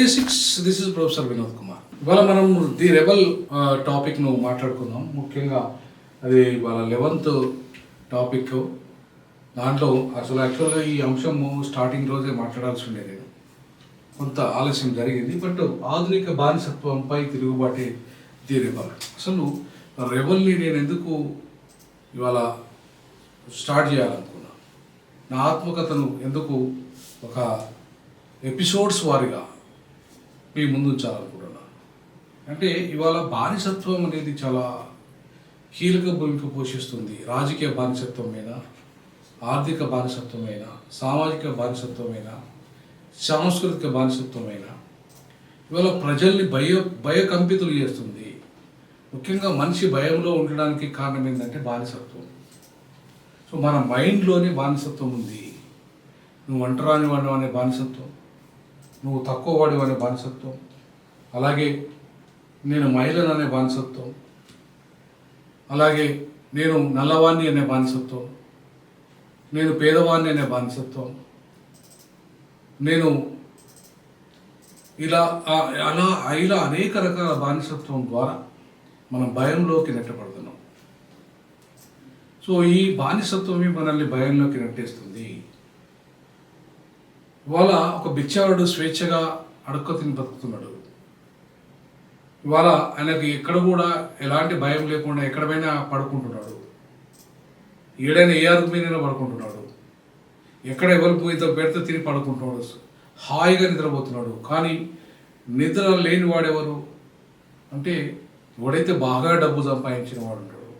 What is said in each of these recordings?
Basics. This is professor Vinod Kumar. ఇవాళ మనం the rebel టాపిక్ను మాట్లాడుకుందాం. ముఖ్యంగా అది ఇవాళ 11th టాపిక్. దాంట్లో అసలు యాక్చువల్గా ఈ అంశము స్టార్టింగ్ రోజే మాట్లాడాల్సి ఉండేది, కొంత ఆలస్యం జరిగింది. బట్ ఆధునిక బానిసత్వంపై తిరుగుబాటే ది రెబల్. అసలు రెబల్ని నేను ఎందుకు ఇవాళ స్టార్ట్ చేయాలనుకున్నా, నా ఆత్మకథను ఎందుకు ఒక ఎపిసోడ్స్ వారిగా మీ ముందు ఉంచాలనుకుంటున్నా అంటే, ఇవాళ బానిసత్వం అనేది చాలా కీలక భూమిక పోషిస్తుంది. రాజకీయ బానిసత్వమైన, ఆర్థిక బానిసత్వమైన, సామాజిక బానిసత్వమైన, సాంస్కృతిక బానిసత్వమైన ఇవాళ ప్రజల్ని భయకంపితులు చేస్తుంది. ముఖ్యంగా మనిషి భయంలో ఉండడానికి కారణం ఏంటంటే బానిసత్వం. సో మన మైండ్లోనే బానిసత్వం ఉంది. నువ్వు ఒంటరాని వాడు అనే బానిసత్వం, నువ్వు తక్కువ వాడు అనే బానిసత్వం, అలాగే నేను మహిళను అనే బానిసత్వం, అలాగే నేను నల్లవాణ్ణి అనే బానిసత్వం, నేను పేదవాణ్ణి అనే బానిసత్వం, నేను ఇలా అనేక రకాల బానిసత్వం ద్వారా మనం భయంలోకి నెట్టబడుతున్నాం. సో ఈ బానిసత్వమే మనల్ని భయంలోకి నెట్టేస్తుంది. ఇవాళ ఒక బిచ్చగాడు స్వేచ్ఛగా అడుక్క తిని బతుకుతున్నాడు. ఇవాళ ఆయనకి ఎక్కడ కూడా ఎలాంటి భయం లేకుండా ఎక్కడైనా పడుకుంటున్నాడు, ఏడైనా ఏ అరుగు మీదైనా పడుకుంటున్నాడు, ఎక్కడ ఎవరు పోయితో పెడితే తిని పడుకుంటున్నాడు, హాయిగా నిద్రపోతున్నాడు. కానీ నిద్ర లేని వాడెవరు అంటే, ఎవడైతే బాగా డబ్బు సంపాదించిన వాడు ఉంటాడు,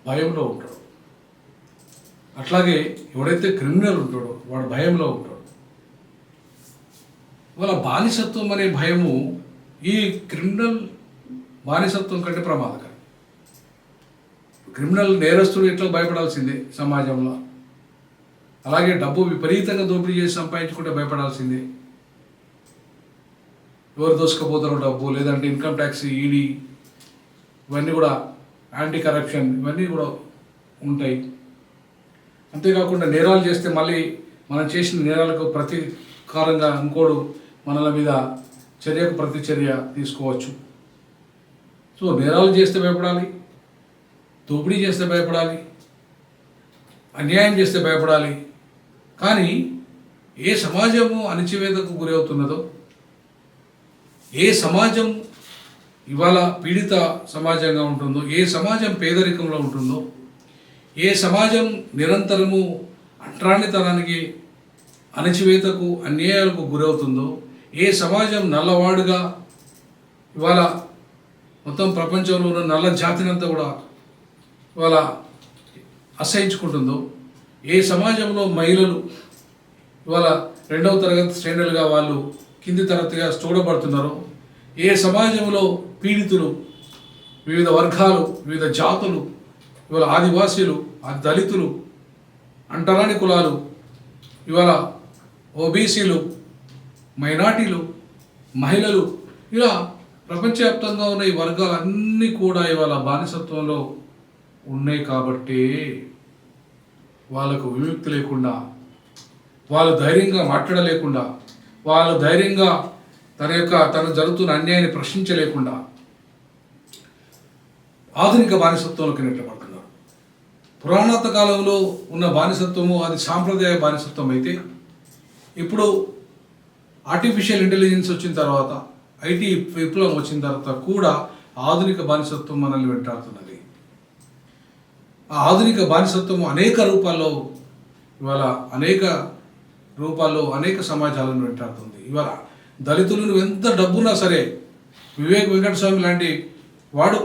భయంలో ఉంటాడు. అట్లాగే ఎవడైతే క్రిమినల్ ఉంటాడో వాడు భయంలో ఉంటాడు. వాళ్ళ బానిసత్వం అనే భయము ఈ క్రిమినల్ బానిసత్వం కంటే ప్రమాదకరం. క్రిమినల్ నేరస్తుడు ఎట్లా భయపడాల్సిందే సమాజంలో, అలాగే డబ్బు విపరీతంగా దోపిడీ చేసి సంపాదించుకుంటే భయపడాల్సిందే. ఎవరు దోసుకపోతారో డబ్బు, లేదంటే ఇన్కమ్ ట్యాక్స్, ఈడీ, ఇవన్నీ కూడా యాంటీ కరప్షన్ ఇవన్నీ కూడా ఉంటాయి. అంతేకాకుండా నేరాలు చేస్తే మళ్ళీ మనం చేసిన నేరాలకు ప్రతీకారంగా ఇంకోడు మనల మీద చర్యకు ప్రతిచర్య తీసుకోవచ్చు. సో నేరాలు చేస్తే భయపడాలి, దోపిడీ చేస్తే భయపడాలి, అన్యాయం చేస్తే భయపడాలి. కానీ ఏ సమాజము అణచివేతకు గురవుతున్నదో, ఏ సమాజం ఇవాళ పీడిత సమాజంగా ఉంటుందో, ఏ సమాజం పేదరికంలో ఉంటుందో, ఏ సమాజం నిరంతరము అంటరానితనానికి, అణచివేతకు, అన్యాయాలకు గురవుతుందో, ఏ సమాజం నల్లవాడుగా ఇవాళ మొత్తం ప్రపంచంలో ఉన్న నల్ల జాతినంతా కూడా ఇవాళ అసహించుకుంటుందో, ఏ సమాజంలో మహిళలు ఇవాళ 2వ తరగతి శ్రేణులుగా వాళ్ళు కింది తరగతిగా చూడబడుతున్నారో, ఏ సమాజంలో పీడితులు, వివిధ వర్గాలు, వివిధ జాతులు, ఇవాళ ఆదివాసీలు, దళితులు, అంటరాని కులాలు, ఇవాళ ఓబీసీలు, మైనార్టీలు, మహిళలు, ఇలా ప్రపంచవ్యాప్తంగా ఉన్న ఈ వర్గాలన్నీ కూడా ఇవాళ బానిసత్వంలో ఉన్నాయి. కాబట్టి వాళ్ళకు విముక్తి లేకుండా, వాళ్ళు ధైర్యంగా మాట్లాడలేకుండా, వాళ్ళు ధైర్యంగా తను జరుగుతున్న అన్యాయాన్ని ప్రశ్నించలేకుండా ఆధునిక బానిసత్వంలోకి నెట్టబడుతున్నారు. పురాణాత కాలంలో ఉన్న బానిసత్వము అది సాంప్రదాయ బానిసత్వం అయితే, ఇప్పుడు ఆర్టిఫిషియల్ ఇంటెలిజెన్స్ వచ్చిన తర్వాత, ఐటీ విప్లవం వచ్చిన తర్వాత కూడా ఆధునిక బానిసత్వం మనల్ని వెంటాడుతున్నది. ఆ ఆధునిక బానిసత్వము అనేక రూపాల్లో ఇవాళ అనేక సమాజాలను వెంటాడుతుంది. ఇవాళ దళితులను ఎంత డబ్బున్నా సరే, వివేక్ వెంకటస్వామి లాంటి వాడు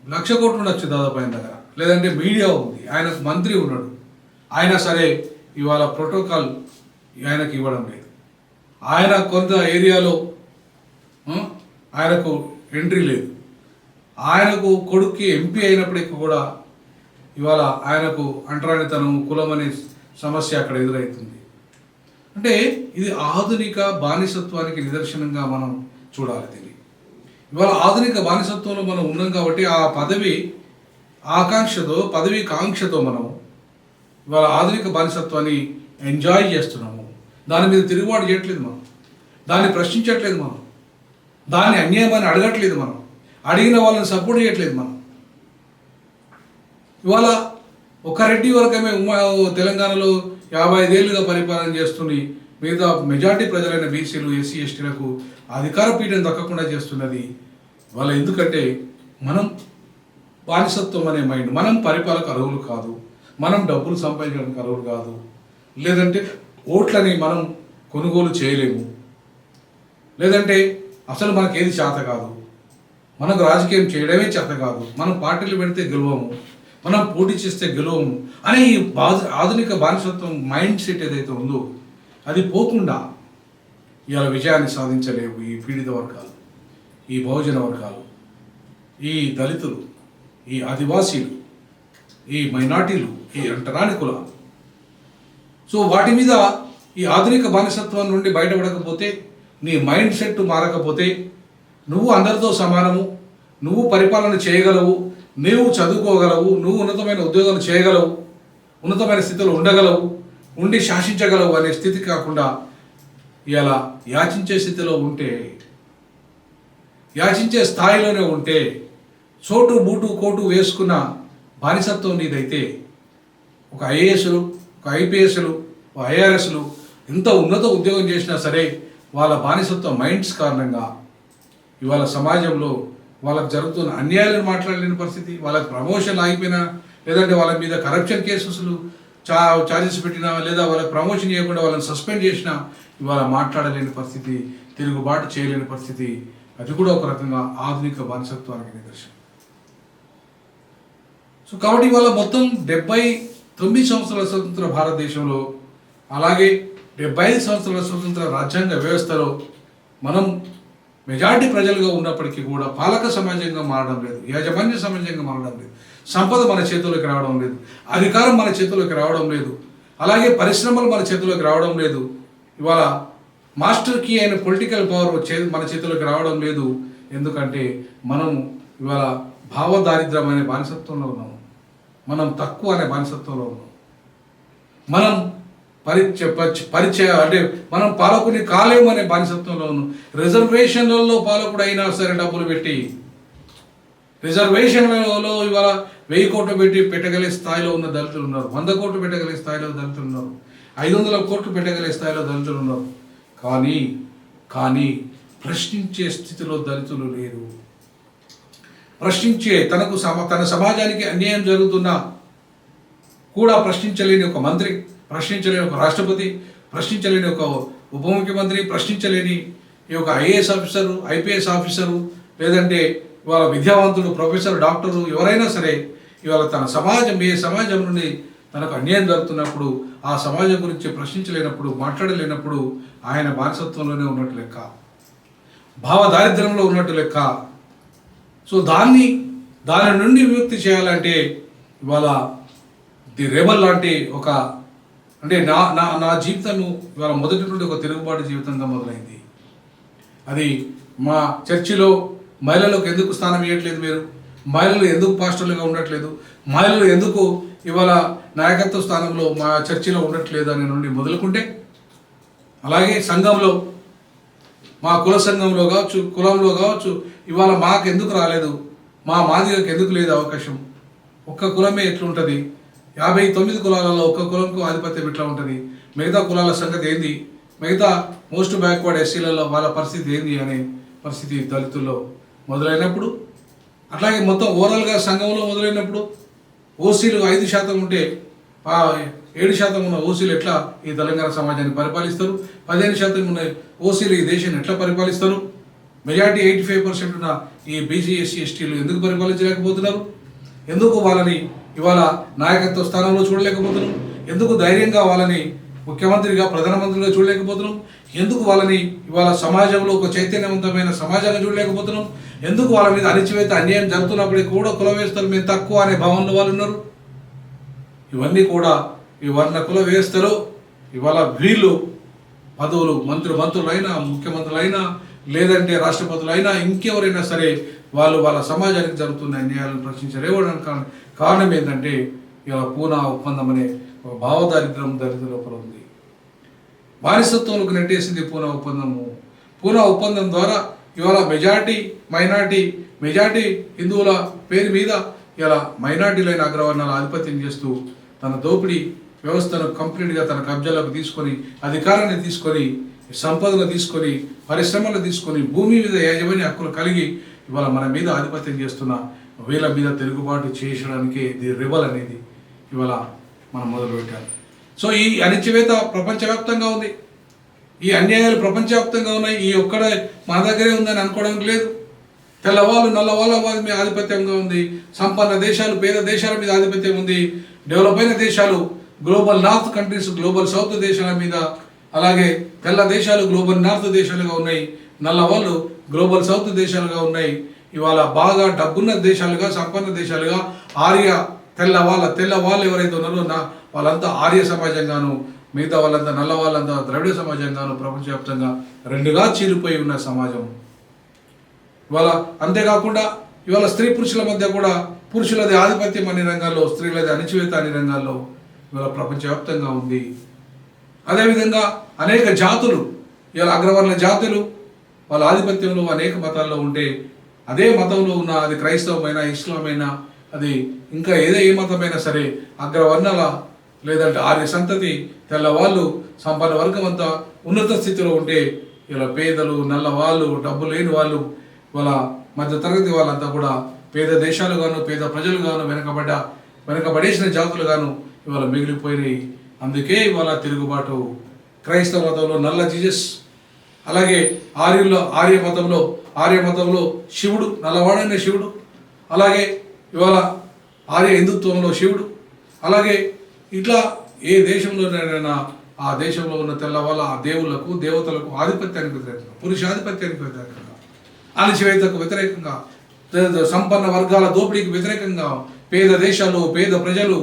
1,00,000 కోట్లు ఉండొచ్చు దాదాపు ఆయన దగ్గర, లేదంటే మీడియా ఉంది, ఆయనకు మంత్రి ఉన్నాడు, అయినా సరే ఇవాళ ప్రోటోకాల్ ఆయనకు ఇవ్వడం లేదు. ఆయన కొంత ఏరియాలో ఆయనకు ఎంట్రీ లేదు. ఆయనకు కొడుక్కి ఎంపీ అయినప్పటికీ కూడా ఇవాళ ఆయనకు అంటరానితనం, కులం అనే సమస్య అక్కడ ఎదురవుతుంది. అంటే ఇది ఆధునిక బానిసత్వానికి నిదర్శనంగా మనం చూడాలి దీన్ని. ఇవాళ ఆధునిక బానిసత్వంలో మనం ఉన్నాం కాబట్టి ఆ పదవి కాంక్షతో మనం ఇవాళ ఆధునిక బానిసత్వాన్ని ఎంజాయ్ చేస్తున్నాము. దాని మీద తిరుగుబాటు చేయట్లేదు మనం. దాన్ని ప్రశ్నించట్లేదు మనం, దాన్ని అన్యాయమని అడగట్లేదు మనం, అడిగిన వాళ్ళని సపోర్ట్ చేయట్లేదు మనం. ఇవాళ ఒక రెడ్డి వర్గమే తెలంగాణలో 55 ఏళ్ళుగా పరిపాలన చేస్తుంది. మిగతా మెజార్టీ ప్రజలైన బీసీలు, ఎస్సీ, ఎస్టీలకు అధికార పీఠం దక్కకుండా చేస్తున్నది. వాళ్ళ ఎందుకంటే మనం బానిసత్వం అనే మైండ్, మనం పరిపాలక అర్హులు కాదు, మనం డబ్బులు సంపాదించడానికి అర్హులు కాదు, లేదంటే ఓట్లని మనం కొనుగోలు చేయలేము, లేదంటే అసలు మనకి ఏది చేత కాదు, మనకు రాజకీయం చేయడమే చేత కాదు, మనం పార్టీలు పెడితే గెలవము, మనం పోటీ చేస్తే గెలవము అనే ఈ ఆధునిక బానిసత్వం మైండ్ సెట్ ఏదైతే ఉందో అది పోకుండా ఇలా విజయాన్ని సాధించలేవు ఈ పీడిత వర్గాలు, ఈ బహుజన వర్గాలు, ఈ దళితులు, ఈ ఆదివాసీలు, ఈ మైనార్టీలు, ఈ అంటరాని కులాలు. సో వాటి మీద ఈ ఆధునిక బానిసత్వం నుండి బయటపడకపోతే, నీ మైండ్ సెట్ మారకపోతే నువ్వు అందరితో సమానము, నువ్వు పరిపాలన చేయగలవు, నువ్వు చదువుకోగలవు, నువ్వు ఉన్నతమైన ఉద్యోగాలు చేయగలవు, ఉన్నతమైన స్థితిలో ఉండగలవు, ఉండి శాసించగలవు అనే స్థితి కాకుండా ఇలా యాచించే స్థితిలో ఉంటే, యాచించే స్థాయిలోనే ఉంటే, చోటు బూటు కోటు వేసుకున్న బానిసత్వం నీదైతే ఒక ఐఏఎస్లు, ఒక ఐపీఎస్లు, ఒక ఐఆర్ఎస్లు ఎంత ఉన్నత ఉద్యోగం చేసినా సరే వాళ్ళ బానిసత్వ మైండ్స్ కారణంగా ఇవాళ సమాజంలో వాళ్ళకు జరుగుతున్న అన్యాయాలను మాట్లాడలేని పరిస్థితి, వాళ్ళకి ప్రమోషన్ ఆగిపోయినా, లేదంటే వాళ్ళ మీద కరప్షన్ కేసెస్లు ఛార్జెస్ పెట్టినా, లేదా వాళ్ళకి ప్రమోషన్ చేయకుండా వాళ్ళని సస్పెండ్ చేసినా ఇవాళ మాట్లాడలేని పరిస్థితి, తిరుగుబాటు చేయలేని పరిస్థితి. అది కూడా ఒక రకంగా ఆధునిక బానిసత్వానికి నిదర్శనం. సో కాబట్టి ఇవాళ మొత్తం 79 సంవత్సరాల స్వతంత్ర భారతదేశంలో, అలాగే 75 సంవత్సరాల స్వతంత్ర రాజ్యాంగ వ్యవస్థలో మనం మెజార్టీ ప్రజలుగా ఉన్నప్పటికీ కూడా పాలక సమాజంగా మారడం లేదు, యాజమాన్య సమాజంగా మారడం లేదు, సంపద మన చేతుల్లోకి రావడం లేదు, అధికారం మన చేతుల్లోకి రావడం లేదు, అలాగే పరిశ్రమలు మన చేతుల్లోకి రావడం లేదు. ఇవాళ మాస్టర్ కీ అయిన పొలిటికల్ పవర్ మన చేతుల్లోకి రావడం లేదు. ఎందుకంటే మనం ఇవాళ భావదారిద్ర్యం అనే బానిసత్వంలో ఉన్నాము, మనం తక్కువ అనే బానిసత్వంలో ఉన్నాం, మనం పరిచయ అంటే మనం పాలకుని కాలేము అనే బానిసత్వంలో ఉన్నాం. రిజర్వేషన్లలో పాలకుడు అయినా సరే డబ్బులు పెట్టి, రిజర్వేషన్లలో ఇవాళ 1000 కోట్లు పెట్టి పెట్టగలే స్థాయిలో ఉన్న దళితులు ఉన్నారు, 100 కోట్లు పెట్టగలే స్థాయిలో దళితులు ఉన్నారు, 500 కోట్లు పెట్టగలే స్థాయిలో దళితులు ఉన్నారు. కానీ ప్రశ్నించే స్థితిలో దళితులు లేరు. ప్రశ్నించే తన సమాజానికి అన్యాయం జరుగుతున్నా కూడా ప్రశ్నించలేని ఒక మంత్రి, ప్రశ్నించలేని ఒక రాష్ట్రపతి, ప్రశ్నించలేని ఒక ఉప ముఖ్యమంత్రి, ప్రశ్నించలేని ఈ ఒక ఐఏఎస్ ఆఫీసరు, ఐపీఎస్ ఆఫీసరు, లేదంటే ఇవాళ విద్యావంతుడు, ప్రొఫెసర్, డాక్టరు ఎవరైనా సరే ఇవాళ తన సమాజం, ఏ సమాజం నుండి తనకు అన్యాయం జరుగుతున్నప్పుడు ఆ సమాజం గురించి ప్రశ్నించలేనప్పుడు, మాట్లాడలేనప్పుడు ఆయన బానిసత్వంలోనే ఉన్నట్టు లెక్క, భావ దారిద్ర్యంలో ఉన్నట్టు లెక్క. సో దాని నుండి విముక్తి చేయాలంటే ఇవాళ ది రెబల్ లాంటి ఒక, అంటే నా జీవితం ఇవాళ మొదటి నుండి ఒక తిరుగుబాటు జీవితంగా మొదలైంది. అది మా చర్చిలో మహిళలకు ఎందుకు స్థానం ఇవ్వట్లేదు, మీరు మహిళలు ఎందుకు పాస్టర్లుగా ఉండట్లేదు, మహిళలు ఎందుకు ఇవాళ నాయకత్వ స్థానంలో మా చర్చిలో ఉండట్లేదు అని నుండి మొదలుకుంటే, అలాగే సంఘంలో, మా కుల సంఘంలో కావచ్చు, కులంలో కావచ్చు, ఇవాళ మాకు ఎందుకు రాలేదు, మా మాదిగకు ఎందుకు లేదు అవకాశం, ఒక్క కులమే ఎట్లుంటుంది, 59 కులాలలో ఒక్క కులంకు ఆధిపత్యం ఎట్లా ఉంటుంది, మిగతా కులాల సంగతి ఏంది, మిగతా మోస్ట్ బ్యాక్వర్డ్ ఎస్సీలలో వాళ్ళ పరిస్థితి ఏంది అనే పరిస్థితి దళితుల్లో మొదలైనప్పుడు, అట్లాగే మొత్తం ఓవరాల్గా సంఘంలో మొదలైనప్పుడు ఓసీలు 5% ఉంటే 7% ఉన్న ఓసీలు ఎట్లా ఈ తెలంగాణ సమాజాన్ని పరిపాలిస్తారు, 15% ఉన్న ఓసీలు ఈ దేశాన్ని ఎట్లా పరిపాలిస్తారు, మెజార్టీ 85% ఉన్న ఈ బీసీ, ఎస్సీ, ఎస్టీలు ఎందుకు పరిపాలించలేకపోతున్నారు, ఎందుకు వాళ్ళని ఇవాళ నాయకత్వ స్థానంలో చూడలేకపోతున్నాం, ఎందుకు ధైర్యంగా వాళ్ళని ముఖ్యమంత్రిగా, ప్రధానమంత్రిగా చూడలేకపోతున్నాం, ఎందుకు వాళ్ళని ఇవాళ సమాజంలో ఒక చైతన్యవంతమైన సమాజంగా చూడలేకపోతున్నాం, ఎందుకు వాళ్ళ మీద అణిచివేత, అన్యాయం జరుగుతున్నప్పటికీ కూడా కుల వ్యవస్థలు మేము తక్కువ అనే భావనలో వాళ్ళు ఉన్నారు. ఇవన్నీ కూడా ఈ వర్ణ కుల వ్యవస్థలో ఇవాళ వీళ్ళు పదవులు, మంత్రులైనా, ముఖ్యమంత్రులైనా, లేదంటే రాష్ట్రపతులైనా, ఇంకెవరైనా సరే వాళ్ళు వాళ్ళ సమాజానికి జరుగుతున్న అన్యాయాలను ప్రశ్నించలేవడానికి కారణం ఏంటంటే ఇలా పూనా ఒప్పందం అనే ఒక భావదారిద్ర్యం దళితుల లోపల ఉంది. బానిసత్వంలోకి నెట్టేసింది పూనా ఒప్పందము. పూనా ఒప్పందం ద్వారా ఇవాళ మెజార్టీ హిందువుల పేరు మీద ఇలా మైనార్టీలైన అగ్రవర్ణాల ఆధిపత్యం చేస్తూ తన దోపిడీ వ్యవస్థను కంప్లీట్గా తన కబ్జాలోకి తీసుకొని అధికారాన్ని తీసుకొని సంపదను తీసుకొని పరిశ్రమలు తీసుకొని భూమి మీద యాజమాన్య హక్కులు కలిగి ఇవాళ మన మీద ఆధిపత్యం చేస్తున్న వీళ్ళ మీద తిరుగుబాటు చేయడానికి ది రెబల్ అనేది ఇవాళ మనం మొదలుపెట్టాలి. సో ఈ అణిచివేత ప్రపంచవ్యాప్తంగా ఉంది, ఈ అన్యాయాలు ప్రపంచవ్యాప్తంగా ఉన్నాయి. ఈ ఒక్కడే మన దగ్గరే ఉందని అనుకోవడానికి లేదు. తెల్లవాళ్ళు నల్లవాళ్ళ వారి మీద ఆధిపత్యంగా ఉంది, సంపన్న దేశాలు పేద దేశాల మీద ఆధిపత్యం ఉంది, డెవలప్ అయిన దేశాలు global north countries global south దేశాల మీద, అలాగే తెల్ల దేశాలు గ్లోబల్ నార్త్ దేశాలుగా ఉన్నాయి, నల్లవాళ్ళు గ్లోబల్ సౌత్ దేశాలుగా ఉన్నాయి. ఇవాళ బాగా డబ్బున్న దేశాలుగా సంపన్న దేశాలుగా తెల్లవాళ్ళు ఎవరైతే ఉన్నారో వాళ్ళంతా ఆర్య సమాజంగాను, మిగతా వాళ్ళంతా నల్ల వాళ్ళంతా ద్రవిడ సమాజంగాను ప్రపంచవ్యాప్తంగా రెండుగా చీలిపోయి ఉన్న సమాజం ఇవాళ. అంతేకాకుండా ఇవాళ స్త్రీ పురుషుల మధ్య కూడా పురుషులది ఆధిపత్యం అన్ని రంగాల్లో, స్త్రీలది అణిచివేత అన్ని రంగాల్లో ఇవాళ ప్రపంచవ్యాప్తంగా ఉంది. అదేవిధంగా అనేక జాతులు ఇవాళ అగ్రవర్ణ జాతులు వాళ్ళ ఆధిపత్యంలో అనేక మతాల్లో ఉంటే అదే మతంలో ఉన్న అది క్రైస్తవమైనా ఇస్లామైనా అది ఇంకా ఏ మతమైనా సరే అగ్రవర్ణాల లేదంటే ఆర్య సంతతి తెల్లవాళ్ళు సంపన్న వర్గం అంతా ఉన్నత స్థితిలో ఉంటే ఇలా పేదలు నల్లవాళ్ళు డబ్బు లేని వాళ్ళు వాళ్ళ మధ్య తరగతి వాళ్ళంతా కూడా పేద దేశాలు గాను పేద ప్రజలు గాను వెనకబడేసిన జాతులు గాను ఇవాళ మిగిలిపోయినాయి. అందుకే ఇవాళ తిరుగుబాటు. క్రైస్తవ మతంలో నల్ల జీసస్, అలాగే ఆర్య మతంలో శివుడు నల్లవాడైన శివుడు, అలాగే ఇవాళ ఆర్య హిందుత్వంలో శివుడు, అలాగే ఇట్లా ఏ దేశంలోనైనా ఆ దేశంలో ఉన్న తెల్లవాళ్ళ ఆ దేవుళ్లకు దేవతలకు ఆధిపత్యానికి వ్యతిరేకంగా, పురుషాధిపత్యానికి వ్యతిరేకంగా, అణచివేతకు వ్యతిరేకంగా, సంపన్న వర్గాల దోపిడీకి వ్యతిరేకంగా పేద దేశాలు పేద ప్రజలు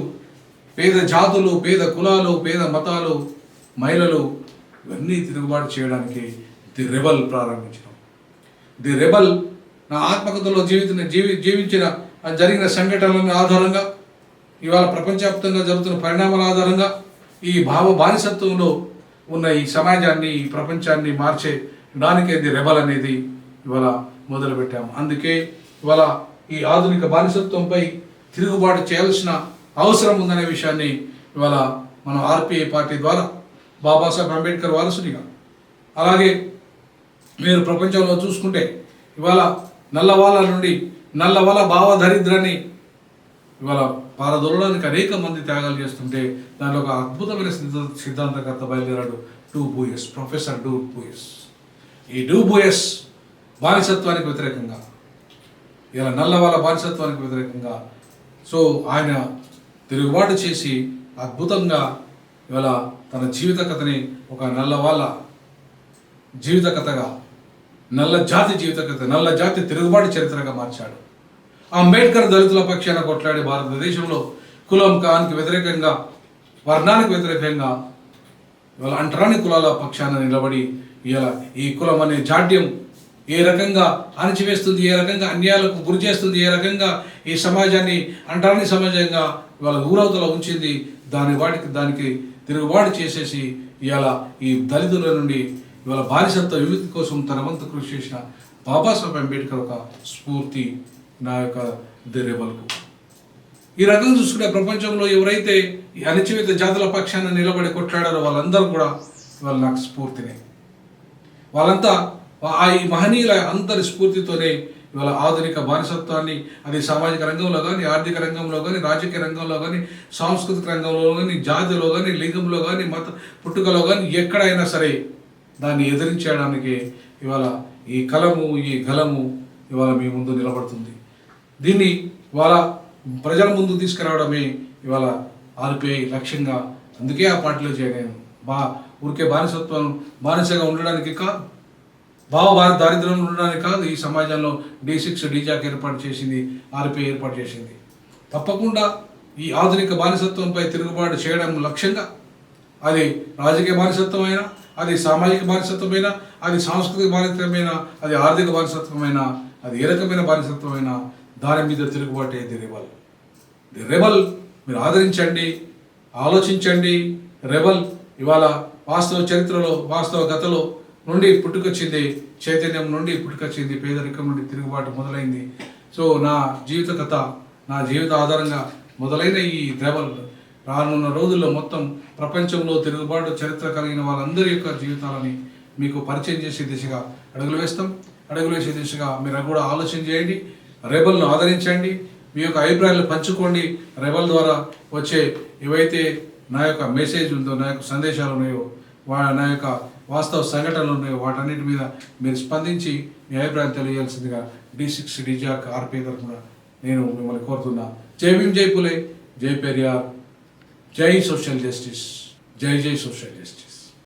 పేద జాతులు పేద కులాలు పేద మతాలు మహిళలు ఇవన్నీ తిరుగుబాటు చేయడానికి ది రెబల్ ప్రారంభించినాం. ది రెబల్ నా ఆత్మకథలో జీవించిన జరిగిన సంఘటనల ఆధారంగా ఇవాళ ప్రపంచవ్యాప్తంగా జరుగుతున్న పరిణామాల ఆధారంగా ఈ బానిసత్వంలో ఉన్న ఈ సమాజాన్ని ఈ ప్రపంచాన్ని మార్చేదానికే ది రెబల్ అనేది ఇవాళ మొదలుపెట్టాము. అందుకే ఇవాళ ఈ ఆధునిక బానిసత్వంపై తిరుగుబాటు చేయాల్సిన అవసరం ఉందనే విషయాన్ని ఇవాళ మన ఆర్పిఐ పార్టీ ద్వారా బాబాసాహెబ్ అంబేద్కర్ వారసునిగా, అలాగే మీరు ప్రపంచంలో చూసుకుంటే ఇవాళ నల్లవాళ్ళ భావదరిద్రాన్ని ఇవాళ పారదోలడానికి అనేక మంది త్యాగాలు చేస్తుంటే దానిలో ఒక అద్భుతమైన సిద్ధాంతకర్త బయలుదేరాడు ప్రొఫెసర్ డు బూయస్. ఈ డు బూయస్ బానిసత్వానికి వ్యతిరేకంగా ఇలా నల్లవాళ్ళ బానిసత్వానికి వ్యతిరేకంగా సో ఆయన తిరుగుబాటు చేసి అద్భుతంగా ఇవాళ తన జీవిత కథని ఒక నల్లవాళ్ళ జీవిత కథగా నల్ల జాతి తిరుగుబాటు చరిత్రగా మార్చాడు. అంబేద్కర్ దళితుల పక్షాన కొట్లాడి భారతదేశంలో కులం కానికి వ్యతిరేకంగా వర్ణానికి వ్యతిరేకంగా ఇవాళ అంటరాని కులాల పక్షాన నిలబడి ఇవాళ ఈ కులం అనే జాడ్యం ఏ రకంగా అణచివేస్తుంది, ఏ రకంగా అన్యాయాలకు గురి చేస్తుంది, ఏ రకంగా ఈ సమాజాన్ని అంటరాని సమాజంగా ఇవాళ ఊరవతల ఉంచింది, దానికి తిరుగుబాటు చేసేసి ఇవాళ ఈ దళితుల నుండి ఇవాళ బానిసత్వ విముక్తి కోసం తన వంతు కృషి చేసిన బాబాసాహెబ్ అంబేద్కర్ ఒక స్ఫూర్తి నా యొక్క ది రెబల్కు. ఈ రకంగా చూసుకుంటే ప్రపంచంలో ఎవరైతే ఈ అణచివేత జాతుల పక్షాన నిలబడి కొట్లాడారో వాళ్ళందరూ కూడా ఇవాళ నాకు స్ఫూర్తినే. వాళ్ళంతా ఈ మహనీయుల అందరి స్ఫూర్తితోనే ఇవాళ ఆధునిక బానిసత్వాన్ని అది సామాజిక రంగంలో కానీ ఆర్థిక రంగంలో కానీ రాజకీయ రంగంలో కానీ సాంస్కృతిక రంగంలో కానీ జాతిలో కానీ లింగంలో కానీ మత పుట్టుకలో కానీ ఎక్కడైనా సరే దాన్ని ఎదిరించడానికి ఇవాళ ఈ కలము ఈ గలము ఇవాళ మీ ముందు నిలబడుతుంది. దీన్ని ఇవాళ ప్రజల ముందు తీసుకురావడమే ఇవాళ ఆర్పిఐ లక్ష్యంగా. అందుకే ఆ పార్టీలో చేయలేను. ఊరికే బానిసగా ఉండడానికి కాదు, దారిద్ర్యంలో ఉండడానికి కాదు. ఈ సమాజంలో D6 డీజాక్ ఏర్పాటు చేసింది, ఆర్పిఐ ఏర్పాటు చేసింది. తప్పకుండా ఈ ఆధునిక బానిసత్వంపై తిరుగుబాటు చేయడం లక్ష్యంగా, అది రాజకీయ బానిసత్వమైనా, అది సామాజిక బానిసత్వమైనా, అది సాంస్కృతిక బానిసత్వమైనా, అది ఆర్థిక బానిసత్వమైనా, అది ఏ రకమైన బానిసత్వమైనా దాని మీద తిరుగుబాటే ది రెబల్. ది రెబల్ మీరు ఆదరించండి, ఆలోచించండి. రెబల్ ఇవాళ వాస్తవ చరిత్రలో వాస్తవ గతలో నుండి పుట్టుకొచ్చింది, చైతన్యం నుండి పుట్టుకొచ్చింది, పేదరికం నుండి తిరుగుబాటు మొదలైంది. సో నా జీవిత కథ, నా జీవిత ఆధారంగా మొదలైన ఈ రెబల్ రానున్న రోజుల్లో మొత్తం ప్రపంచంలో తిరుగుబాటు చరిత్ర కలిగిన వాళ్ళందరి యొక్క జీవితాలని మీకు పరిచయం చేసే దిశగా అడుగులు వేస్తాం. అడుగులు వేసే దిశగా మీరు కూడా ఆలోచన చేయండి, రెబల్ను ఆదరించండి, మీ యొక్క అభిప్రాయాలు పంచుకోండి. రెబల్ ద్వారా వచ్చే ఏవైతే నా యొక్క మెసేజ్ ఉందో, నా యొక్క సందేశాలు ఉన్నాయో, నా యొక్క వాస్తవ సంఘటనలు ఉన్నాయో వాటన్నిటి మీద మీరు స్పందించి మీ అభిప్రాయం తెలియజేయాల్సిందిగా D6 డిజాక్ ఆర్పీ తరఫున నేను మిమ్మల్ని కోరుతున్నా. జై భీమ్, జై పులే, జై పెరియార్, జై సోషల్ జస్టిస్, జై జై సోషల్ జస్టిస్.